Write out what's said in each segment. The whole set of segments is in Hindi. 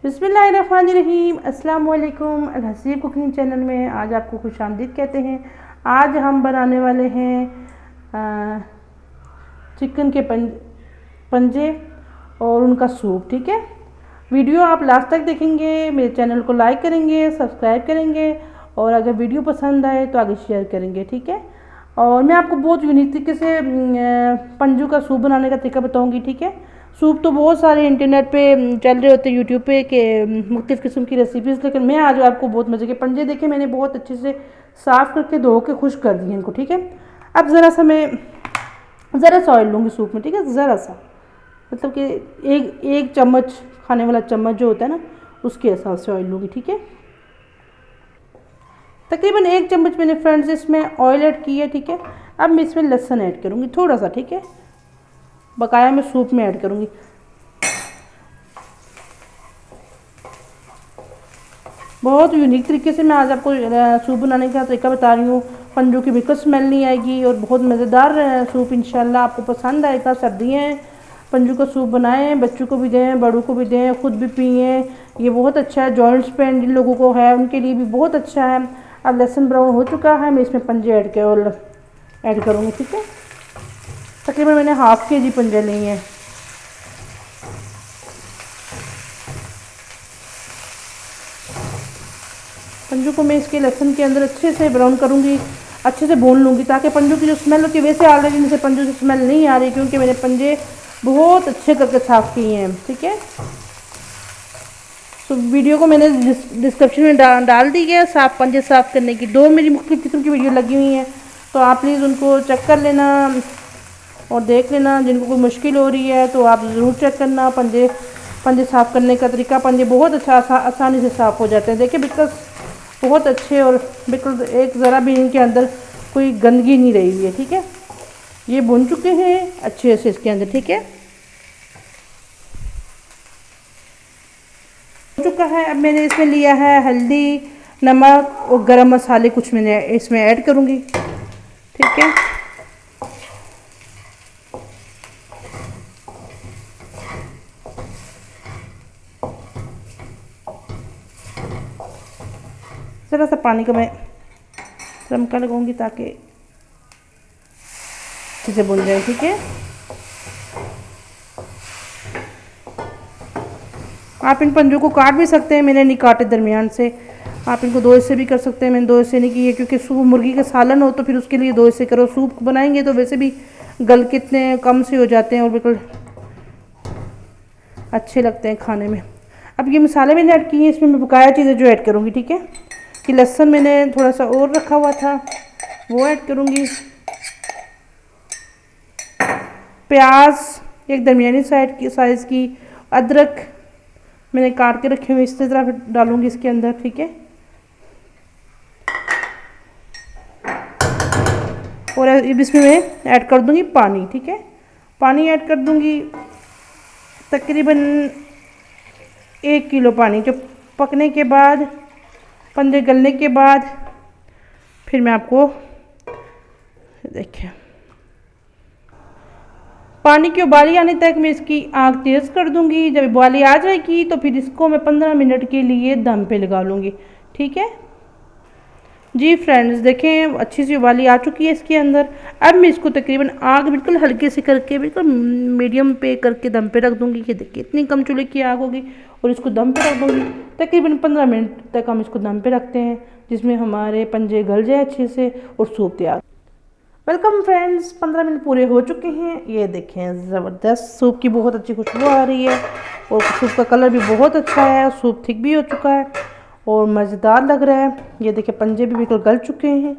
बिस्मिल्लाहिर्रहमानिर्रहीम। अस्सलाम वालेकुम। अलहसीब कुकिंग चैनल में आज आपको खुशामदीद कहते हैं। आज हम बनाने वाले हैं चिकन के पंजे और उनका सूप। ठीक है, वीडियो आप लास्ट तक देखेंगे, मेरे चैनल को लाइक करेंगे, सब्सक्राइब करेंगे और अगर वीडियो पसंद आए तो आगे शेयर करेंगे। ठीक है, और मैं आपको बहुत यूनिक तरीके से पंजों का सूप बनाने का तरीका बताऊंगी। ठीक है, सूप तो बहुत सारे इंटरनेट पे चल रहे होते हैं, यूट्यूब पे के मुख्तलिफ़ किस्म की रेसिपीज़, लेकिन मैं आज आपको बहुत मज़े के पंजे देखे मैंने बहुत अच्छे से साफ़ करके धो के खुश कर दिए इनको। ठीक है, अब ज़रा सा ऑयल लूँगी सूप में। ठीक है, ज़रा सा मतलब कि एक चम्मच, खाने वाला चम्मच जो होता है ना, उसके हिसाब से ऑयल लूँगी। ठीक है, तकरीबन 1 चम्मच मैंने फ्रेंड्स इसमें ऑयल ऐड की है। ठीक है, अब मैं इसमें लहसुन ऐड करूँगी थोड़ा सा। ठीक है, बकाया मैं सूप में ऐड करूँगी। बहुत यूनिक तरीके से मैं आज आपको सूप बनाने का तरीका बता रही हूँ। पंजों की बिल्कुल स्मेल नहीं आएगी और बहुत मज़ेदार सूप इंशाल्लाह आपको पसंद आएगा। सर्दियाँ हैं, पंजों का सूप बनाएं, बच्चों को भी दें, बड़ों को भी दें, खुद भी पिए। ये बहुत अच्छा है, जॉइंट्स पेन जिन लोगों को है उनके लिए भी बहुत अच्छा है। अब लहसुन ब्राउन हो चुका है, मैं इसमें पंजे ऐड करूँगी। ठीक है, तकरीबन मैंने हाफ़ के जी पंजे लिए हैं। पंजों को मैं इसके लहसुन के अंदर अच्छे से ब्राउन करूँगी, अच्छे से भून लूँगी ताकि पंजों की जो स्मेल होती है, वैसे ऑलरेडी इनसे पंजों से स्मेल नहीं आ रही क्योंकि मैंने पंजे बहुत अच्छे करके साफ़ किए हैं। ठीक है, तो वीडियो को मैंने डिस्क्रिप्शन में डाल दी है साफ़ पंजे साफ़ करने की। 2 मेरी मुख्तलिफ़ किस्म की वीडियो लगी हुई हैं, तो आप प्लीज़ उनको चेक कर लेना और देख लेना। जिनको कोई मुश्किल हो रही है तो आप ज़रूर चेक करना पंजे साफ़ करने का तरीका। पंजे बहुत अच्छा आसानी से साफ़ हो जाते हैं। देखिए बिल्कुल बहुत अच्छे और बिल्कुल एक ज़रा भी इनके अंदर कोई गंदगी नहीं रही हुई है। ठीक है, ये भुन चुके हैं अच्छे से इसके अंदर। ठीक है, हो चुका है। अब मैंने इसमें लिया है हल्दी, नमक और गरम मसाले, कुछ मैंने इसमें ऐड करूँगी। ठीक है, ज़रा सा पानी का मैं तड़का लगाऊंगी ताकि अच्छे से भुन जाए। ठीक है, आप इन पंजों को काट भी सकते हैं, मैंने नहीं काटे दरमियान से। आप इनको 2 हिस्से भी कर सकते हैं, मैंने 2 हिस्से नहीं किए क्योंकि सूप मुर्गी का सालन हो तो फिर उसके लिए 2 हिस्से करो। सूप बनाएंगे तो वैसे भी गल कितने कम से हो जाते हैं और बिल्कुल अच्छे लगते हैं खाने में। अब ये मसाले मैंने ऐड किए हैं, इसमें मैं बकाया चीज़ें जो ऐड करूँगी। ठीक है, कि लहसुन मैंने थोड़ा सा और रखा हुआ था वो ऐड करूँगी। प्याज एक दरमियानी साइज़ की, अदरक मैंने काट के रखे हुए इस तरह डालूँगी इसके अंदर। ठीक है, और इसमें मैं ऐड कर दूँगी पानी। ठीक है, पानी ऐड कर दूँगी तकरीबन 1 किलो पानी, जो पकने के बाद, पंजे गलने के बाद फिर मैं आपको देखिए पानी की उबाली आने तक मैं इसकी आग तेज़ कर दूंगी। जब उबाली आ जाएगी तो फिर इसको मैं 15 मिनट के लिए दम पे लगा लूँगी। ठीक है जी फ्रेंड्स, देखें अच्छी सी उबाली आ चुकी है इसके अंदर। अब मैं इसको तकरीबन आग बिल्कुल हल्के से करके, बिल्कुल मीडियम पे करके दम पे रख दूँगी। ये देखिए इतनी कम चूल्हे की आग होगी और इसको दम पे रख दूँगी। तकरीबन 15 मिनट तक हम इसको दम पे रखते हैं जिसमें हमारे पंजे गल जाए अच्छे से और सूप तैयार। वेलकम फ्रेंड्स, 15 मिनट पूरे हो चुके हैं। ये देखें ज़बरदस्त सूप की बहुत अच्छी खुशबू आ रही है और सूप का कलर भी बहुत अच्छा है। सूप थिक भी हो चुका है और मज़ेदार लग रहा है। ये देखिए पंजे भी बिल्कुल गल चुके हैं,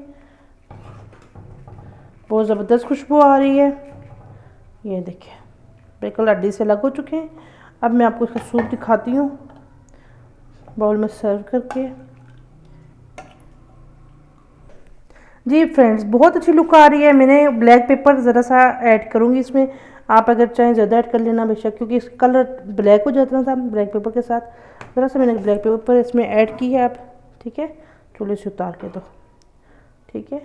बहुत ज़बरदस्त खुशबू आ रही है। ये देखिए बिल्कुल हड्डी से अलग हो चुके हैं। अब मैं आपको इसका सूप दिखाती हूँ बाउल में सर्व करके। जी फ्रेंड्स, बहुत अच्छी लुक आ रही है। मैंने ब्लैक पेपर ज़रा सा ऐड करूँगी इसमें, आप अगर चाहें ज़्यादा ऐड कर लेना बेशक, क्योंकि इस कलर ब्लैक हो जाता था ब्लैक पेपर के साथ। ज़रा सा मैंने ब्लैक पेपर इसमें ऐड की है। आप ठीक है, चूल्हे से उतार के दो। ठीक है,